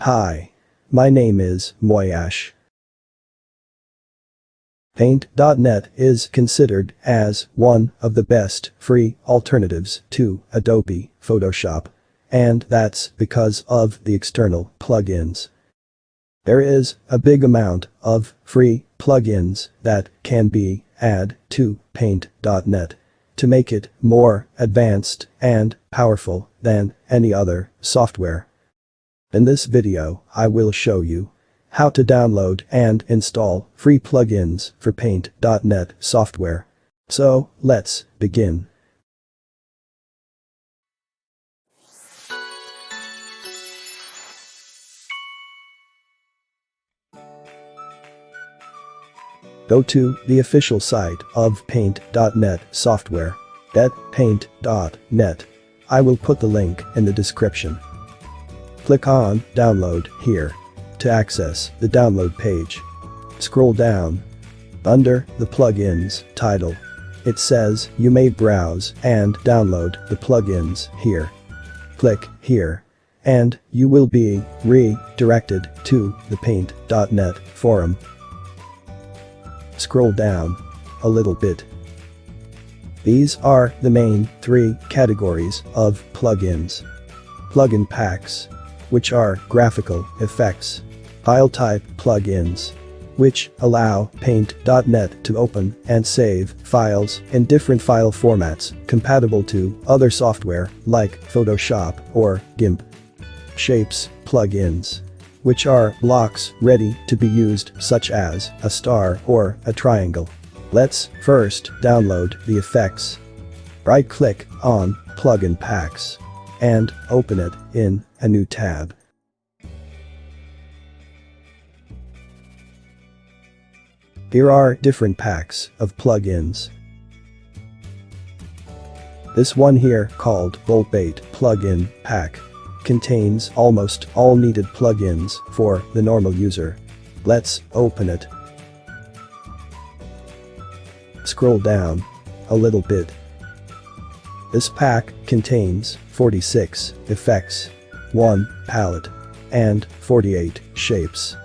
Hi. My name is Moyash. Paint.net is considered as one of the best free alternatives to Adobe Photoshop, and that's because of the external plugins. There is a big amount of free plugins that can be added to Paint.net to make it more advanced and powerful than any other software. In this video, I will show you how to download and install free plugins for Paint.net software. So, let's begin. Go to the official site of Paint.net software. Get Paint.net. I will put the link in the description. Click on Download here to access the download page. Scroll down. Under the plugins title, it says you may browse and download the plugins here. Click here, and you will be redirected to the Paint.net forum. Scroll down a little bit. These are the main three categories of plugins. Plugin packs, which are graphical effects. File type plugins, which allow Paint.net to open and save files in different file formats compatible to other software like Photoshop or GIMP. Shapes plugins, which are blocks ready to be used such as a star or a triangle. Let's first download the effects. Right-click on Plugin Packs and open it in a new tab. Here are different packs of plugins. This one here, called Bolt Bait Plugin Pack, contains almost all needed plugins for the normal user. Let's open it. Scroll down a little bit. This pack contains 46 effects, 1 palette, and 48 shapes.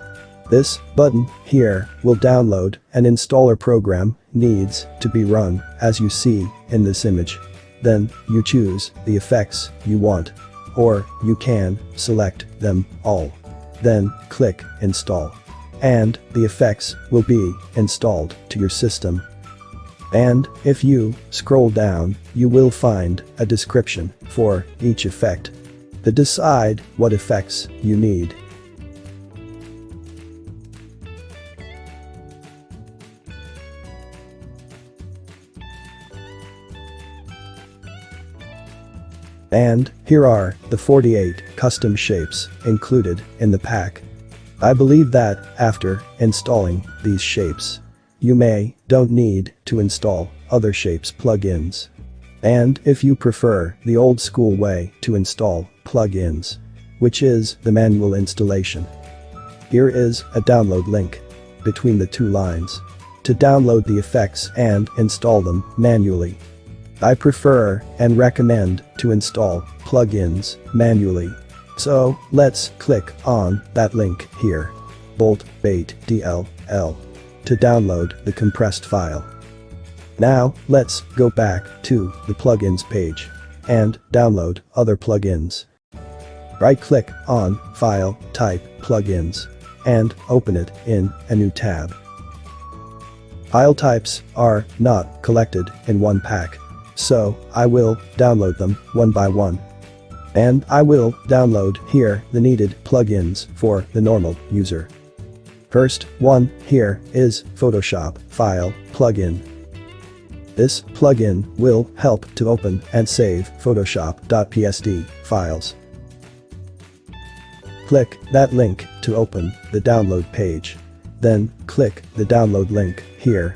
This button here will download an installer program needs to be run as you see in this image. Then you choose the effects you want, or you can select them all. Then click Install, and the effects will be installed to your system. And if you scroll down, you will find a description for each effect to decide what effects you need. And here are the 48 custom shapes included in the pack. I believe that after installing these shapes, you don't need to install other shapes plugins. And if you prefer the old school way to install plugins, which is the manual installation, here is a download link between the two lines to download the effects and install them manually. I prefer and recommend to install plugins manually. So let's click on that link here, Bolt Bait DLL, to download the compressed file. Now let's go back to the plugins page and download other plugins. Right-click on File Type Plugins and open it in a new tab. File types are not collected in one pack, so I will download them one by one. And I will download here the needed plugins for the normal user. First one here is Photoshop File Plugin. This plugin will help to open and save Photoshop.psd files. Click that link to open the download page. Then click the download link here.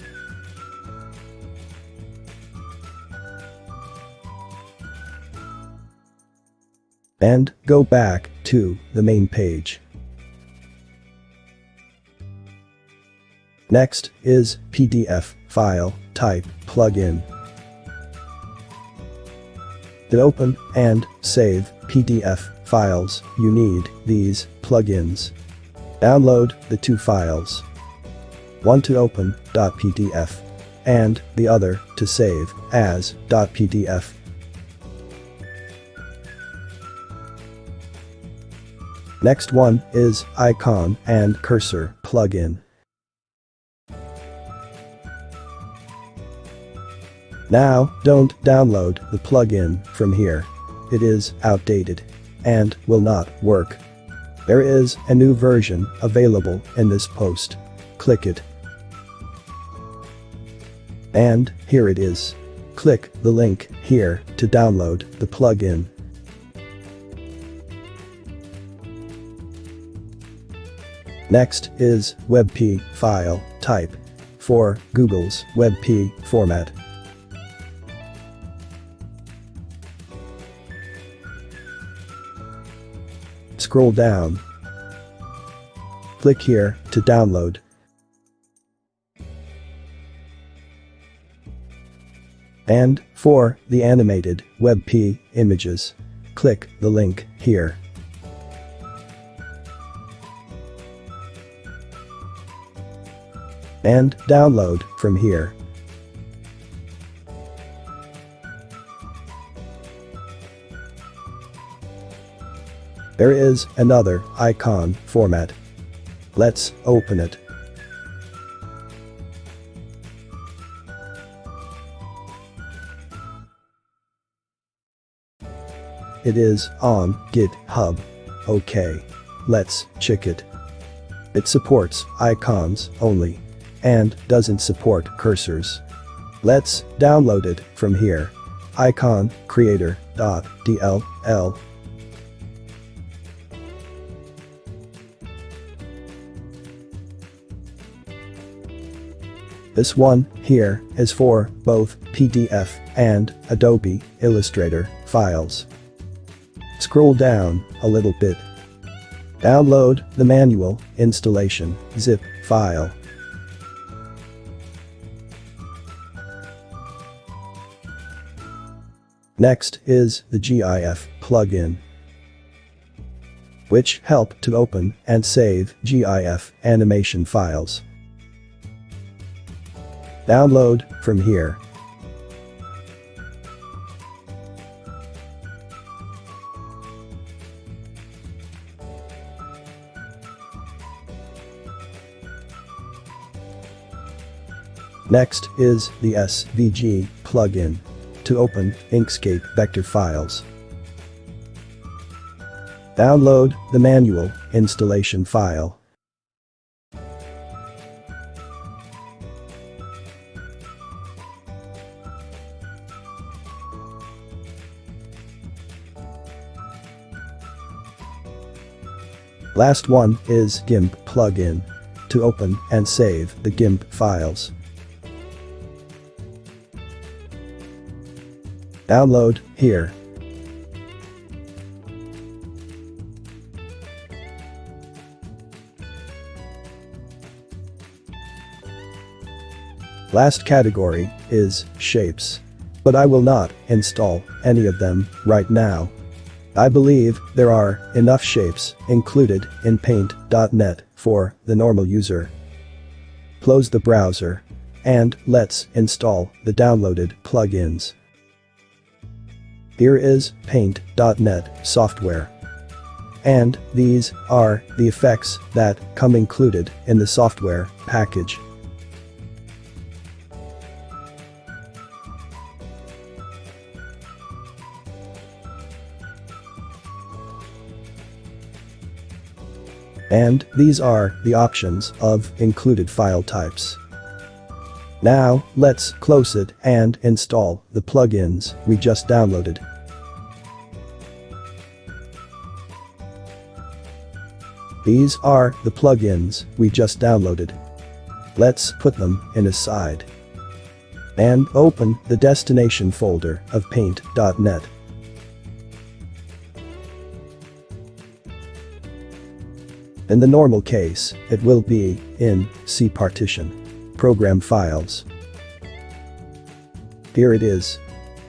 And go back to the main page. Next is PDF File Type Plugin. To open and save PDF files, you need these plugins. Download the two files. One to open .pdf and the other to save as .pdf. Next one is icon and cursor plugin. Now, don't download the plugin from here. It is outdated and will not work. There is a new version available in this post. Click it. And here it is. Click the link here to download the plugin. Next is WebP file type for Google's WebP format. Scroll down. Click here to download. And for the animated WebP images, click the link here. And download from here. There is another icon format. Let's open it. It is on GitHub. Okay. Let's check it. It supports icons only and doesn't support cursors. Let's download it from here. Icon creator.dll. This one here is for both PDF and Adobe Illustrator files. Scroll down a little bit. Download the manual installation zip file. Next is the GIF plugin, which help to open and save GIF animation files. Download from here. Next is the SVG plugin to open Inkscape vector files. Download the manual installation file. Last one is GIMP plugin to open and save the GIMP files. Download here. Last category is shapes, but I will not install any of them right now. I believe there are enough shapes included in Paint.net for the normal user. Close the browser and let's install the downloaded plugins. Here is Paint.net software. And these are the effects that come included in the software package. And these are the options of included file types. Now, let's close it and install the plugins we just downloaded. These are the plugins we just downloaded. Let's put them in a side. And open the destination folder of Paint.net. In the normal case, it will be in C partition, Program Files. Here it is.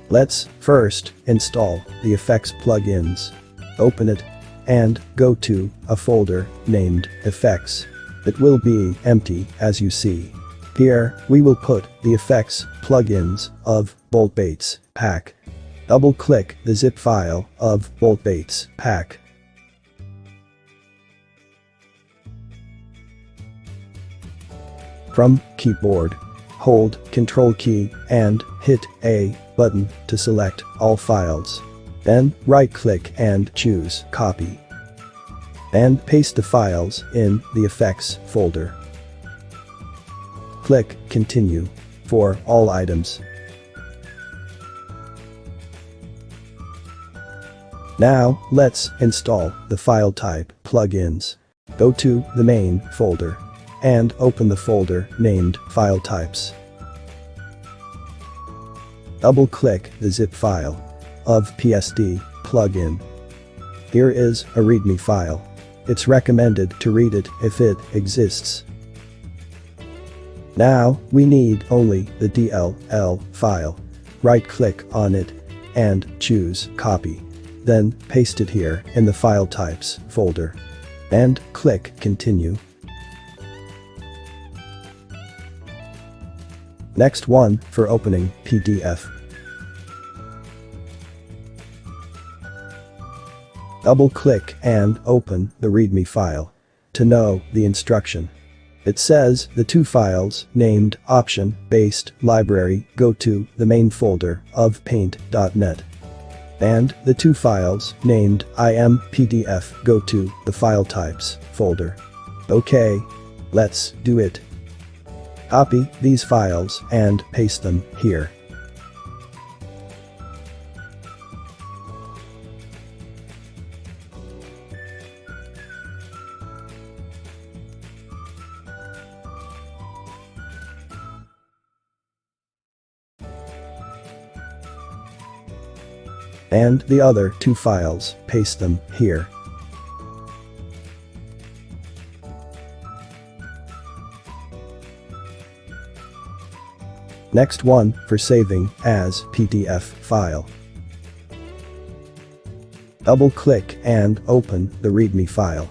Let's first install the effects plugins. Open it and go to a folder named Effects. It will be empty as you see. Here, we will put the effects plugins of BoltBaits pack. Double-click the zip file of BoltBaits pack. From keyboard, hold Ctrl key and hit A button to select all files. Then right-click and choose Copy. And paste the files in the effects folder. Click Continue for all items. Now, let's install the file type plugins. Go to the main folder and open the folder named File Types. Double-click the zip file of PSD plugin. Here is a README file. It's recommended to read it if it exists. Now, we need only the DLL file. Right-click on it and choose Copy. Then paste it here in the File Types folder. And click Continue. Next one for opening PDF. Double-click and open the README file to know the instruction. It says the two files named option-based library go to the main folder of paint.net. And the two files named IMPDF go to the file types folder. Okay, let's do it. Copy these files and paste them here. And the other two files, paste them here. Next one for saving as PDF file. Double-click and open the README file.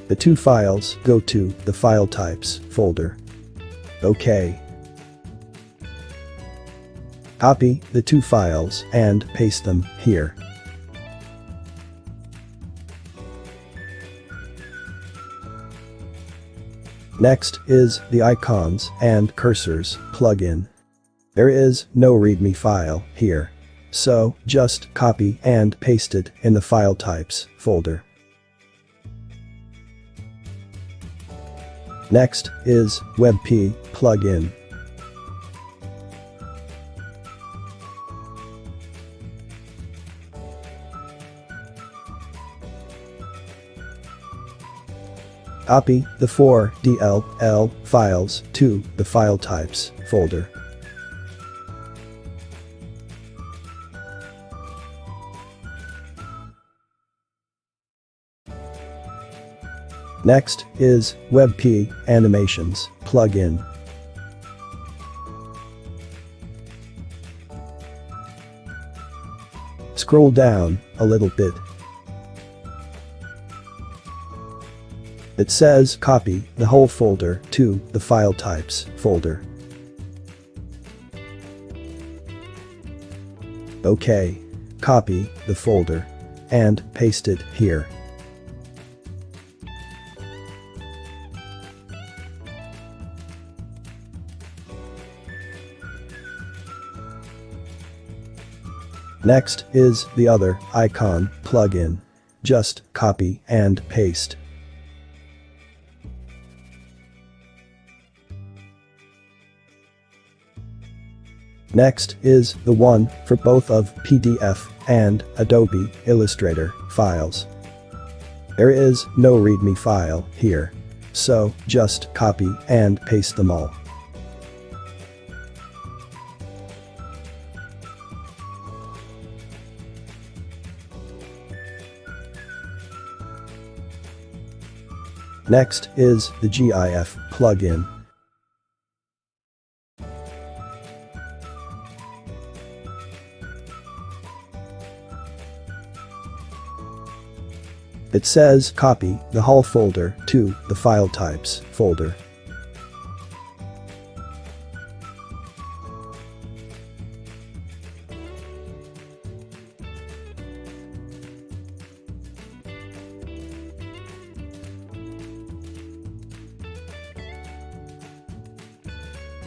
The two files go to the File Types folder. OK. Copy the two files and paste them here. Next is the Icons and Cursors plugin. There is no README file here, so just copy and paste it in the File Types folder. Next is WebP plugin. Copy the 4 DLL files to the File Types folder. Next is WebP Animations plugin. Scroll down a little bit. It says copy the whole folder to the File Types folder. OK. Copy the folder and paste it here. Next is the other icon plugin. Just copy and paste. Next is the one for both of PDF and Adobe Illustrator files. There is no README file here, so just copy and paste them all. Next is the GIF plugin. It says copy the whole folder to the file types folder.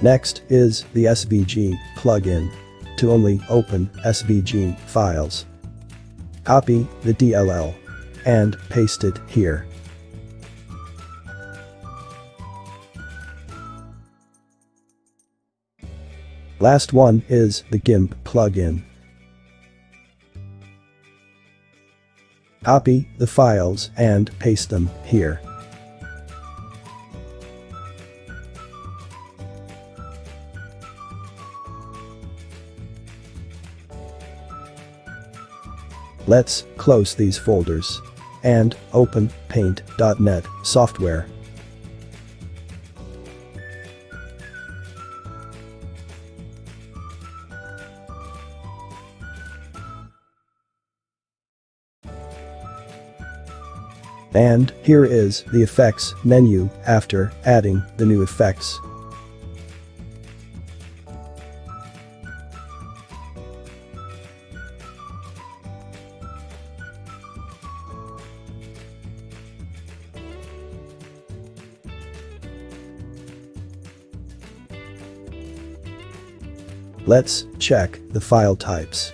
Next is the SVG plugin to only open SVG files. Copy the DLL and paste it here. Last one is the GIMP plugin. Copy the files and paste them here. Let's close these folders and open Paint.net software. And here is the effects menu after adding the new effects. Let's check the file types.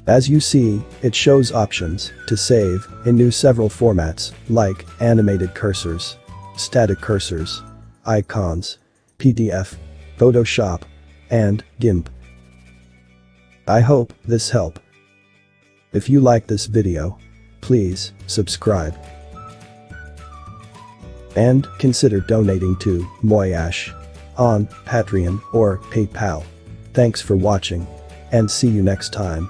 As you see, it shows options to save in new several formats like animated cursors, static cursors, icons, PDF, Photoshop, and GIMP. I hope this helped. If you like this video, please subscribe. And consider donating to Moyash on Patreon or PayPal. Thanks for watching, and see you next time.